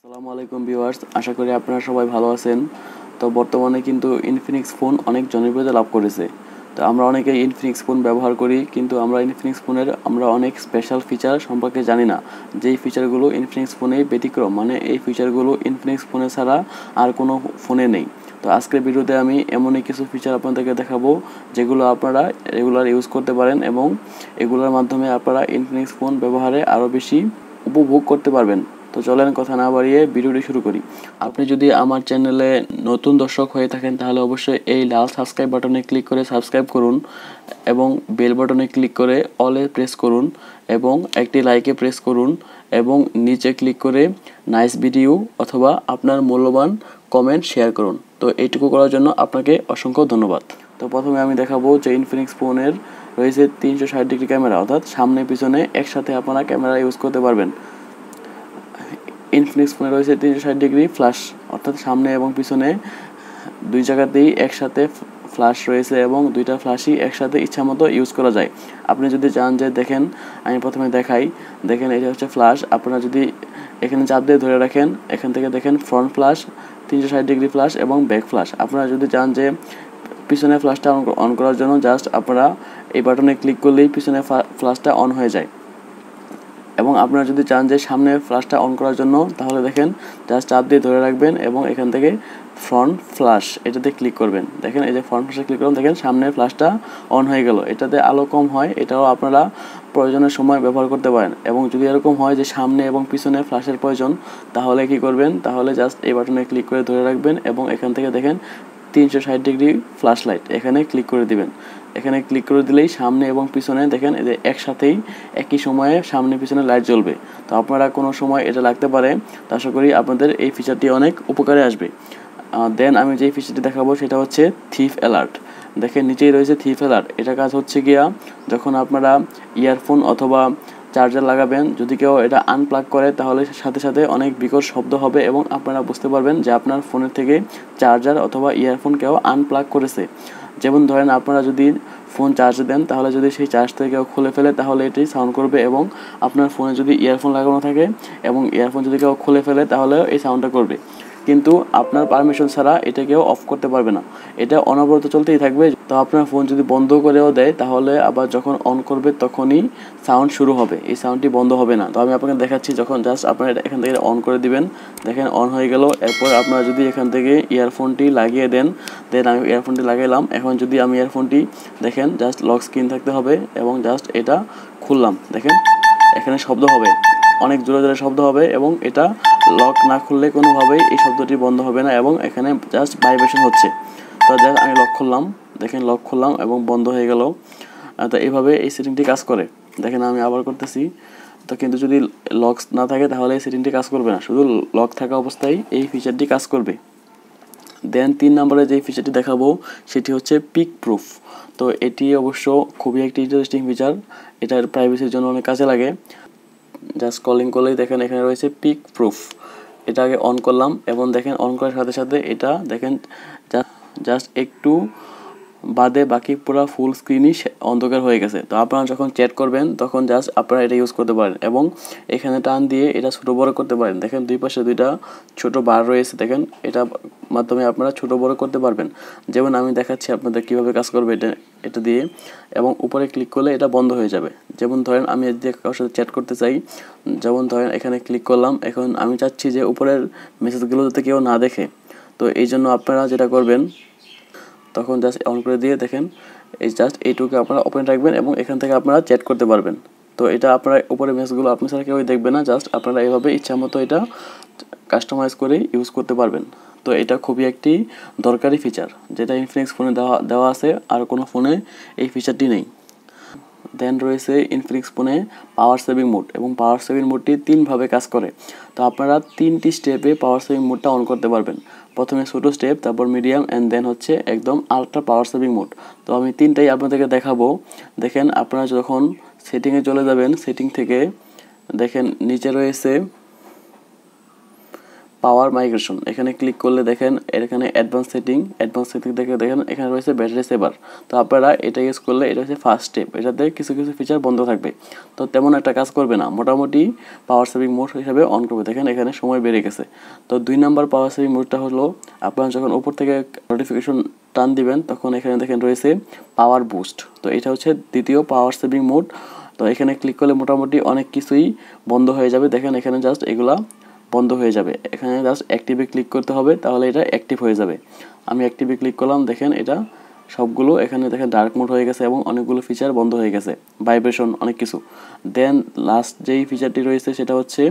আসসালামু আলাইকুম ভিউয়ার্স, আশা করি আপনারা সবাই ভালো আছেন। তো বর্তমানে কিন্তু ইনফিনিক্স ফোন অনেক জনপ্রিয়তা লাভ করেছে। তো আমরা অনেকেই ইনফিনিক্স ফোন ব্যবহার করি, কিন্তু আমরা ইনফিনিক্স ফোনের অনেক স্পেশাল ফিচার সম্পর্কে জানি না, যেই ফিচারগুলো ইনফিনিক্স ফোনে ব্যতিক্রম, মানে এই ফিচারগুলো ইনফিনিক্স ফোনে ছাড়া আর কোনো ফোনে নেই। তো আজকের ভিডিওতে আমি এমনই কিছু ফিচার আপনাদেরকে দেখাবো যেগুলো আপনারা রেগুলার ইউজ করতে পারেন এবং এগুলোর মাধ্যমে আপনারা ইনফিনিক্স ফোন ব্যবহারে আরও বেশি উপভোগ করতে পারবেন। তো চলেন কথা না বাড়িয়ে ভিডিওটি শুরু করি। আপনি যদি আমার চ্যানেলে নতুন দর্শক হয়ে থাকেন তাহলে অবশ্যই এই লাল সাবস্ক্রাইব বাটনে ক্লিক করে সাবস্ক্রাইব করুন এবং বেল বাটনে ক্লিক করে অলে প্রেস করুন এবং একটি লাইকে প্রেস করুন এবং নিচে ক্লিক করে নাইস ভিডিও অথবা আপনার মূল্যবান কমেন্ট শেয়ার করুন। তো এইটুকু করার জন্য আপনাকে অসংখ্য ধন্যবাদ। তো প্রথমে আমি দেখাবো যে ইনফিনিক্স ফোনের রয়েছে 360 ডিগ্রি ক্যামেরা, অর্থাৎ সামনে পিছনে একসাথে আপনারা ক্যামেরা ইউজ করতে পারবেন। ইনফিনিক্স ফোনে রয়েছে 360 ডিগ্রি ফ্ল্যাশ, অর্থাৎ সামনে এবং পিছনে দুই জায়গাতেই একসাথে ফ্ল্যাশ রয়েছে এবং দুইটা ফ্ল্যাশই একসাথে ইচ্ছামতো ইউজ করা যায়। আপনি যদি চান যে দেখেন, আমি প্রথমে দেখাই, দেখেন এটা হচ্ছে ফ্ল্যাশ। আপনারা যদি এখানে চাপ দিয়ে ধরে রাখেন, এখান থেকে দেখেন ফ্রন্ট ফ্ল্যাশ, 360 ডিগ্রি ফ্ল্যাশ এবং ব্যাক ফ্ল্যাশ। আপনারা যদি চান যে পিছনে ফ্ল্যাশটা অন করার জন্য জাস্ট আপনারা এই বাটনে ক্লিক করলেই পিছনে ফ্ল্যাশটা অন হয়ে যায়। এবং আপনারা যদি চান যে সামনে ফ্ল্যাশটা অন করার জন্য, তাহলে দেখেন জাস্ট চাপ দিয়ে ধরে রাখবেন এবং এখান থেকে ফ্রন্ট ফ্ল্যাশ এটাতে ক্লিক করবেন। দেখেন এই যে ফ্রন্ট ফ্ল্যাশে ক্লিক করুন, দেখেন সামনে ফ্ল্যাশটা অন হয়ে গেল। এটাতে আলো কম হয়, এটাও আপনারা প্রয়োজনের সময় ব্যবহার করতে পারেন। এবং যদি এরকম হয় যে সামনে এবং পিছনে ফ্ল্যাশের প্রয়োজন, তাহলে কি করবেন, তাহলে জাস্ট এই বাটনে ক্লিক করে ধরে রাখবেন এবং এখান থেকে দেখেন 360 ডিগ্রি ফ্ল্যাশ লাইট, এখানে ক্লিক করে দিবেন। এখানে ক্লিক করে দিলেই সামনে এবং পিছনে দেখেন এই যে একসাথেই একই সময়ে সামনে পিছনে লাইট জ্বলবে। তো আপনারা কোনো সময় এটা লাগতে পারে, তো আশা করি আপনাদের এই ফিচারটি অনেক উপকারে আসবে। দেন আমি যেই ফিচারটি দেখাবো সেটা হচ্ছে থিফ অ্যালার্ট। দেখেন নিচেই রয়েছে থিফ অ্যালার্ট। এটা কাজ হচ্ছে গিয়া, যখন আপনারা ইয়ারফোন অথবা চার্জার লাগাবেন, যদি কেউ এটা আনপ্লাগ করে তাহলে সাথে সাথে অনেক বিকট শব্দ হবে এবং আপনারা বুঝতে পারবেন যে আপনার ফোনের থেকে চার্জার অথবা ইয়ারফোন কেউ আনপ্লাগ করেছে। যেমন ধরেন আপনারা যদি ফোন চার্জে দেন, তাহলে যদি সেই চার্জ থেকে কেউ খুলে ফেলে তাহলে এটি সাউন্ড করবে, এবং আপনার ফোনে যদি ইয়ারফোন লাগানো থাকে এবং ইয়ারফোন যদি কেউ খুলে ফেলে তাহলে এই সাউন্ডটা করবে। কিন্তু আপনার পারমিশন ছাড়া এটা কেউ অফ করতে পারবে না, এটা অনবরত চলতেই থাকবে। তো আপনার ফোন যদি বন্ধ করেও দেয় তাহলে আবার যখন অন করবে তখনই সাউন্ড শুরু হবে, এই সাউন্ডটি বন্ধ হবে না। তো আমি আপনাকে দেখাচ্ছি, যখন জাস্ট আপনারা এখান থেকে অন করে দিবেন, দেখেন অন হয়ে গেল। এরপর আপনারা যদি এখান থেকে ইয়ারফোনটি লাগিয়ে দেন, দেন আমি ইয়ারফোনটি লাগাইলাম। এখন যদি আমি ইয়ারফোনটি দেখেন জাস্ট লক স্ক্রিন থাকতে হবে এবং জাস্ট এটা খুললাম, দেখেন এখানে শব্দ হবে, অনেক জোরে জোরে শব্দ হবে এবং এটা লক না খুললে কোনোভাবেই এই শব্দটি বন্ধ হবে না এবং এখানে জাস্ট ভাইব্রেশন হচ্ছে। তো জাস্ট আমি লক খুললাম, দেখেন লক খুললাম এবং বন্ধ হয়ে গেল। তো এইভাবে এই সেটিংটি কাজ করে। দেখেন আমি আবার করতেছি। তো কিন্তু যদি লক না থাকে তাহলে এই সেটিংটি কাজ করবে না, শুধু লক থাকা অবস্থায় এই ফিচারটি কাজ করবে। দেন 3 নম্বরে যে ফিচারটি দেখাবো সেটি হচ্ছে পিক প্রুফ। তো এটি অবশ্য খুবই একটি ইন্টারেস্টিং ফিচার, এটার প্রাইভেসির জন্য অনেক কাজে লাগে। জাস্ট কলিং করলেই দেখেন এখানে রয়েছে পিক প্রুফ। এটা আগে অন করলাম এবং দেখেন অন করার সাথে সাথে এটা দেখেন জাস্ট একটু বাদে বাকি পুরো ফুল স্ক্রিনই অন্ধকার হয়ে গেছে। তো আপনারা যখন চ্যাট করবেন তখন জাস্ট আপনারা এটা ইউজ করতে পারেন এবং এখানে টান দিয়ে এটা ছোটো বড় করতে পারেন। দেখেন দুই পাশে দুইটা ছোট বার রয়েছে, দেখেন এটা মাধ্যমে আপনারা ছোটো বড় করতে পারবেন। যেমন আমি দেখাচ্ছি আপনাদের কীভাবে কাজ করবে এটা দিয়ে, এবং উপরে ক্লিক করলে এটা বন্ধ হয়ে যাবে। যেমন ধরেন আমি যদি কারোর সাথে চ্যাট করতে চাই, যেমন ধরেন এখানে ক্লিক করলাম, এখন আমি চাচ্ছি যে উপরের মেসেজগুলো যাতে কেউ না দেখে। তো এই জন্য আপনারা যেটা করবেন, তখন জাস্ট অন করে দিয়ে দেখেন এই জাস্ট এইটুকু আপনারা ওপেন রাখবেন এবং এখান থেকে আপনারা চ্যাট করতে পারবেন। তো এটা আপনারা উপরে মেসেজগুলো আপনি ছাড়া কেউই দেখবে না, জাস্ট আপনারা এইভাবে ইচ্ছা মতো এটা কাস্টমাইজ করে ইউজ করতে পারবেন। তো এটা খুবই একটি দরকারি ফিচার, যেটা ইনফিনিক্স ফোনে দেওয়া আছে, আর কোনো ফোনে এই ফিচারটি নেই। দেন রয়েছে ইনফিনিক্স ফোনে পাওয়ার সেভিং মোড, এবং পাওয়ার সেভিং মোডটি 3ভাবে কাজ করে। তো আপনারা 3টি স্টেপে পাওয়ার সেভিং মোডটা অন করতে পারবেন। প্রথমে ছোটো স্টেপ, তারপর মিডিয়াম, অ্যান্ড দেন হচ্ছে একদম আলট্রা পাওয়ার সেভিং মোড। তো আমি 3টাই আপনাদেরকে দেখাবো। দেখেন আপনারা যখন সেটিংয়ে চলে যাবেন, সেটিং থেকে দেখেন নিচে রয়েছে পাওয়ার মাইগ্রেশন, এখানে ক্লিক করলে দেখেন এখানে অ্যাডভান্স সেটিং দেখে দেখেন এখানে রয়েছে ব্যাটারি সেভার। তো আপনারা এটা ইউজ করলে এটা হচ্ছে ফার্স্ট স্টেপ, এটাতে কিছু কিছু ফিচার বন্ধ থাকবে, তো তেমন একটা কাজ করবে না, মোটামুটি পাওয়ার সেভিং মোড হিসাবে অন করবে। দেখেন এখানে সময় বেড়ে গেছে। তো 2 নাম্বার পাওয়ার সেভিং মোডটা হলো আপনারা যখন উপর থেকে নোটিফিকেশন টান দিবেন তখন এখানে দেখেন রয়েছে পাওয়ার বুস্ট, তো এটা হচ্ছে দ্বিতীয় পাওয়ার সেভিং মোড। তো এখানে ক্লিক করলে মোটামুটি অনেক কিছুই বন্ধ হয়ে যাবে। দেখেন এখানে জাস্ট এগুলা বন্ধ হয়ে যাবে, এখানে জাস্ট অ্যাক্টিভে ক্লিক করতে হবে, তাহলে এটা অ্যাক্টিভ হয়ে যাবে। আমি অ্যাক্টিভে ক্লিক করলাম, দেখেন এটা সবগুলো এখানে দেখেন ডার্ক মোড হয়ে গেছে এবং অনেকগুলো ফিচার বন্ধ হয়ে গেছে, ভাইব্রেশন অনেক কিছু। দেন লাস্ট যেই ফিচারটি রয়েছে সেটা হচ্ছে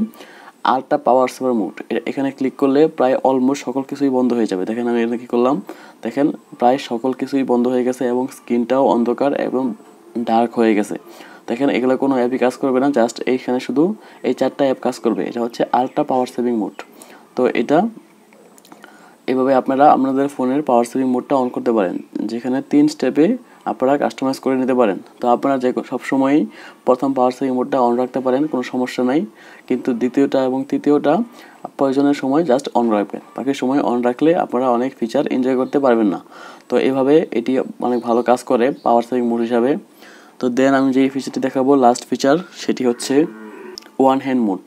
আল্ট্রা পাওয়ার সেভার মোড, এখানে ক্লিক করলে প্রায় অলমোস্ট সকল কিছুই বন্ধ হয়ে যাবে। দেখেন আমি এখানে কী করলাম, দেখেন প্রায় সকল কিছুই বন্ধ হয়ে গেছে এবং স্ক্রিনটাও অন্ধকার এবং ডার্ক হয়ে গেছে। দেখেন এগুলো কোনো অ্যাপই কাজ করবে না, জাস্ট এইখানে শুধু এই 4টা অ্যাপ কাজ করবে। এটা হচ্ছে আল্ট্রা পাওয়ার সেভিং মোড। তো এটা এভাবে আপনারা আপনাদের ফোনের পাওয়ার সেভিং মোডটা অন করতে পারেন, যেখানে 3 স্টেপে আপনারা কাস্টমাইজ করে নিতে পারেন। তো আপনারা যে সবসময়ই প্রথম পাওয়ার সেভিং মোডটা অন রাখতে পারেন, কোনো সমস্যা নাই, কিন্তু দ্বিতীয়টা এবং তৃতীয়টা প্রয়োজনের সময় জাস্ট অন রাখবেন, বাকি সময় অন রাখলে আপনারা অনেক ফিচার এনজয় করতে পারবেন না। তো এভাবে এটি অনেক ভালো কাজ করে পাওয়ার সেভিং মোড হিসাবে। তো দেন আমি যেই ফিচারটি দেখাবো লাস্ট ফিচার, সেটি হচ্ছে ওয়ান হ্যান্ড মোড।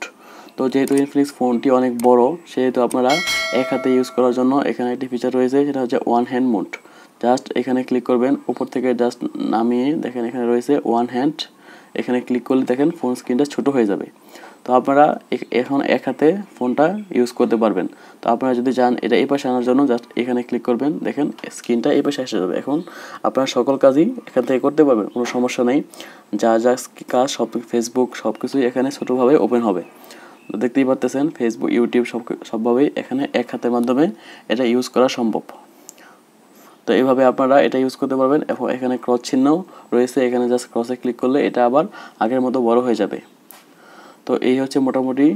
তো যেহেতু ইনফিনিক্স ফোনটি অনেক বড়, সেহেতু আপনারা এক হাতে ইউজ করার জন্য এখানে একটি ফিচার রয়েছে, সেটা হচ্ছে ওয়ান হ্যান্ড মোড। জাস্ট এখানে ক্লিক করবেন, উপর থেকে জাস্ট নামিয়ে দেখেন এখানে রয়েছে ওয়ান হ্যান্ড, এখানে ক্লিক করলে দেখেন ফোন স্ক্রিনটা ছোট হয়ে যাবে। তো আপনারা এখন এক হাতে ফোনটা ইউজ করতে পারবেন। তো আপনারা যদি চান এটা এই পাশে আনার জন্য জাস্ট এখানে ক্লিক করবেন, দেখেন স্ক্রিনটা এই পাশে এসে যাবে। এখন আপনারা সকল কাজই এখান থেকে করতে পারবেন, কোনো সমস্যা নেই। যা যা কাজ সব, ফেসবুক সব কিছুই এখানে ছোটোভাবে ওপেন হবে। তো দেখতেই পারতেছেন ফেসবুক, ইউটিউব সবভাবেই এখানে এক হাতের মাধ্যমে এটা ইউজ করা সম্ভব। তো এইভাবে আপনারা এটা ইউজ করতে পারবেন। এবং এখানে ক্রস চিহ্ন রয়েছে, এখানে জাস্ট ক্রসে ক্লিক করলে এটা আবার আগের মতো বড় হয়ে যাবে। তো এই হচ্ছে মোটামুটি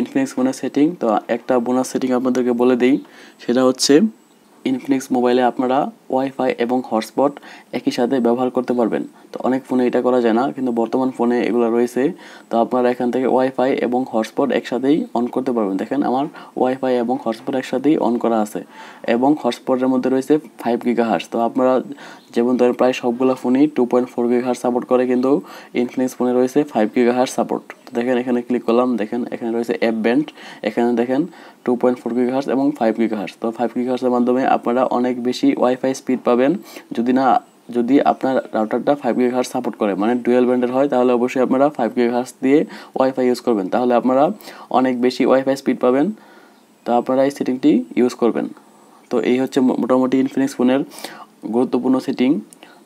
ইনফিনিক্স ফোনের সেটিং। তো একটা বোনাস সেটিং আপনাদেরকে বলে দিই, সেটা হচ্ছে ইনফিনিক্স মোবাইলে আপনারা ওয়াইফাই এবং হটস্পট একই সাথে ব্যবহার করতে পারবেন। তো অনেক ফোনে এটা করা যায় না, কিন্তু বর্তমান ফোনে এগুলো রয়েছে। তো আপনারা এখান থেকে ওয়াইফাই এবং হটস্পট একসাথেই অন করতে পারবেন। দেখেন আমার ওয়াইফাই এবং হটস্পট একসাথেই অন করা আছে এবং হটস্পটের মধ্যে রয়েছে 5 GHz। তো আপনারা যেমন ধরেন প্রায় সবগুলো ফোনই 2.4 GHz সাপোর্ট করে, কিন্তু ইনফিনিক্স ফোনে রয়েছে 5 GHz সাপোর্ট। তো দেখেন এখানে ক্লিক করলাম, দেখেন এখানে রয়েছে অ্যাপ ব্যান্ড, এখানে দেখেন 2.4 GHz এবং 5 GHz। তো 5 GHz এর মাধ্যমে আপনারা অনেক বেশি ওয়াইফাই স্পিড পাবেন, যদি আপনার রাউটারটা 5 GHz সাপোর্ট করে, মানে ডুয়াল ব্যান্ডের হয়, তাহলে অবশ্যই আপনারা 5 GHz দিয়ে ওয়াইফাই ইউজ করবেন, তাহলে আপনারা অনেক বেশি ওয়াইফাই স্পিড পাবেন। তো আপনারা এই সেটিংটি ইউজ করবেন। তো এই হচ্ছে মোটামুটি ইনফিনিক্স ফোনের গুরুত্বপূর্ণ সেটিং।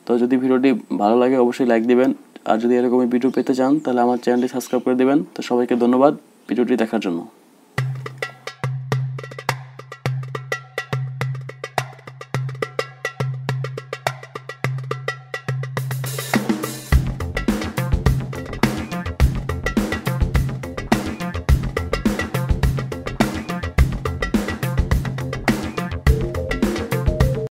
তো যদি ভিডিওটি ভালো লাগে অবশ্যই লাইক দিবেন, আর যদি এরকমই ভিডিও পেতে চান তাহলে আমার চ্যানেলটি সাবস্ক্রাইব করে দেবেন। তো সবাইকে ধন্যবাদ ভিডিওটি দেখার জন্য।